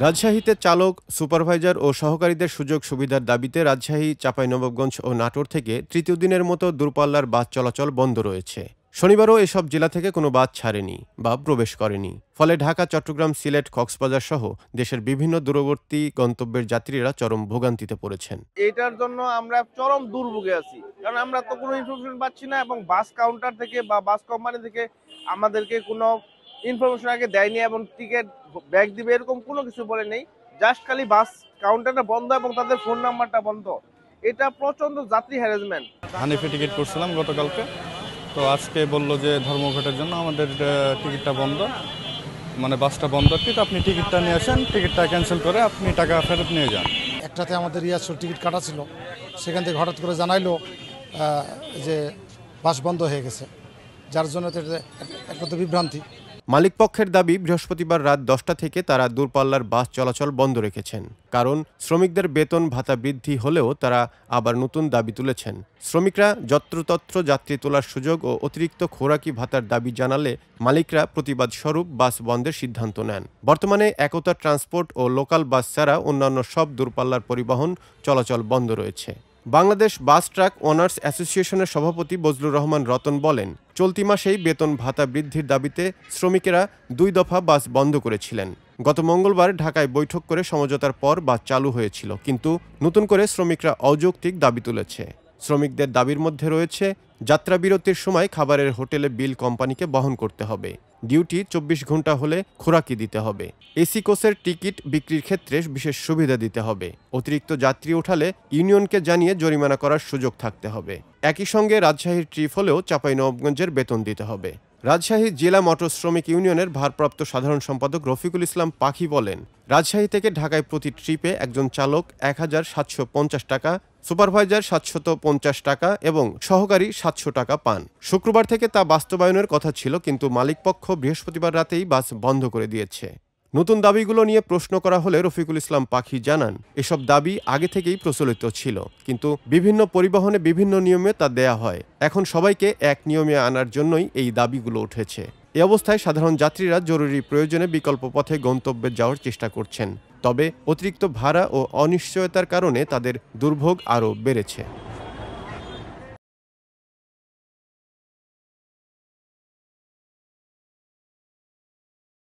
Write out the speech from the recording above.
রাজশাহীতে চালক, সুপারভাইজার ও সহকারীদের সুযোগ সুবিধার দাবিতে রাজশাহী, চাঁপাইনবাবগঞ্জ ও নাটোর থেকে তৃতীয় দিনের মতো দূরপাল্লার বাস চলাচল বন্ধ রয়েছে। শনিবারও এসব জেলা থেকে কোনো বাস ছাড়েনি বা প্রবেশ করেনি। ফলে ঢাকা, চট্টগ্রাম, সিলেট, কক্সবাজার সহ দেশের বিভিন্ন দূরবর্তী গন্তব্যের যাত্রীরা চরম ভোগান্তিতে পড়েছেন। এটার জন্য আমরা চরম দুর্ভোগে আছি, কারণ আমরা তো কোনো ইনফরমেশন পাচ্ছি না এবং বাস কাউন্টার থেকে বা বাস কোম্পানি থেকে আমাদেরকে কোনো ইনফরমেশন আগে দেয়নি এবং টিকিট ব্যাক দিবে এরকম কোনো কিছু বলে নেই। জাস্ট খালি বাস কাউন্টারটা বন্ধ এবং তাদের ফোন নাম্বারটা বন্ধ। এটা প্রচন্ড যাত্রী হ্যারাসমেন্ট। হানিফে টিকিট করছিলাম গতকালকে, তো আজকে বললো যে ধর্মঘটের জন্য আমাদের টিকিটটা বন্ধ, মানে বাসটা বন্ধ আর কি। তো আপনি টিকিটটা নিয়ে আসেন, টিকিটটা ক্যান্সেল করে আপনি টাকা ফেরত নিয়ে যান। একটাতে আমাদের রিয়াসুর টিকিট কাটা ছিল, সেখান থেকে হঠাৎ করে জানাইলো যে বাস বন্ধ হয়ে গেছে, যার জন্য একটা তো বিভ্রান্তি। মালিকপক্ষের দাবি, বৃহস্পতিবার রাত 10টা থেকে তারা দূরপাল্লার বাস চলাচল বন্ধ রেখেছেন। কারণ শ্রমিকদের বেতন ভাতা বৃদ্ধি হলেও তারা আবার নতুন দাবি তুলেছেন। শ্রমিকরা যত্রতত্র যাত্রী তোলার সুযোগ ও অতিরিক্ত খোরাকি ভাতার দাবি জানালে মালিকরা প্রতিবাদ স্বরূপ বাস বন্ধের সিদ্ধান্ত নেন। বর্তমানে একতা ট্রান্সপোর্ট ও লোকাল বাস ছাড়া অন্যান্য সব দূরপাল্লার পরিবহন চলাচল বন্ধ রয়েছে। বাংলাদেশ বাস ট্রাক ওনার্স অ্যাসোসিয়েশনের সভাপতি বজলুর রহমান রতন বলেন, চলতি মাসেই বেতন ভাতা বৃদ্ধির দাবিতে শ্রমিকেরা 2 দফা বাস বন্ধ করেছিলেন। গত মঙ্গলবার ঢাকায় বৈঠক করে সমঝোতার পর বাস চালু হয়েছিল, কিন্তু নতুন করে শ্রমিকরা অযৌক্তিক দাবি তুলেছে। শ্রমিকদের দাবির মধ্যে রয়েছে, যাত্রাবিরতির সময় খাবারের হোটেলে বিল কোম্পানিকে বহন করতে হবে, ডিউটি 24 ঘন্টা হলে খোরাকি দিতে হবে, এসি কোচের টিকিট বিক্রির ক্ষেত্রে বিশেষ সুবিধা দিতে হবে, অতিরিক্ত যাত্রী ওঠালে ইউনিয়নকে জানিয়ে জরিমানা করার সুযোগ থাকতে হবে। একই সঙ্গে রাজশাহীর ট্রিপ হলেও চাঁপাইনবাবগঞ্জের বেতন দিতে হবে। রাজশাহী জেলা মোটর শ্রমিক ইউনিয়নের ভারপ্রাপ্ত সাধারণ সম্পাদক রফিকুল ইসলাম পাখি বলেন, রাজশাহী থেকে ঢাকায় প্রতি ট্রিপে একজন চালক 1750 টাকা, সুপারভাইজার 750 টাকা এবং সহকারী 700 টাকা পান। শুক্রবার থেকে তা বাস্তবায়নের কথা ছিল, কিন্তু মালিকপক্ষ বৃহস্পতিবার রাতেই বাস বন্ধ করে দিয়েছে। নতুন দাবিগুলো নিয়ে প্রশ্ন করা হলে রফিকুল ইসলাম পাখি জানান, এসব দাবি আগে থেকেই প্রচলিত ছিল, কিন্তু বিভিন্ন পরিবহনে বিভিন্ন নিয়মে তা দেয়া হয়। এখন সবাইকে এক নিয়মে আনার জন্যই এই দাবিগুলো উঠেছে। এ অবস্থায় সাধারণ যাত্রীরা জরুরি প্রয়োজনে বিকল্প পথে গন্তব্যে যাওয়ার চেষ্টা করছেন। তবে অতিরিক্ত ভাড়া ও অনিশ্চয়তার কারণে তাদের দুর্ভোগ আরও বেড়েছে।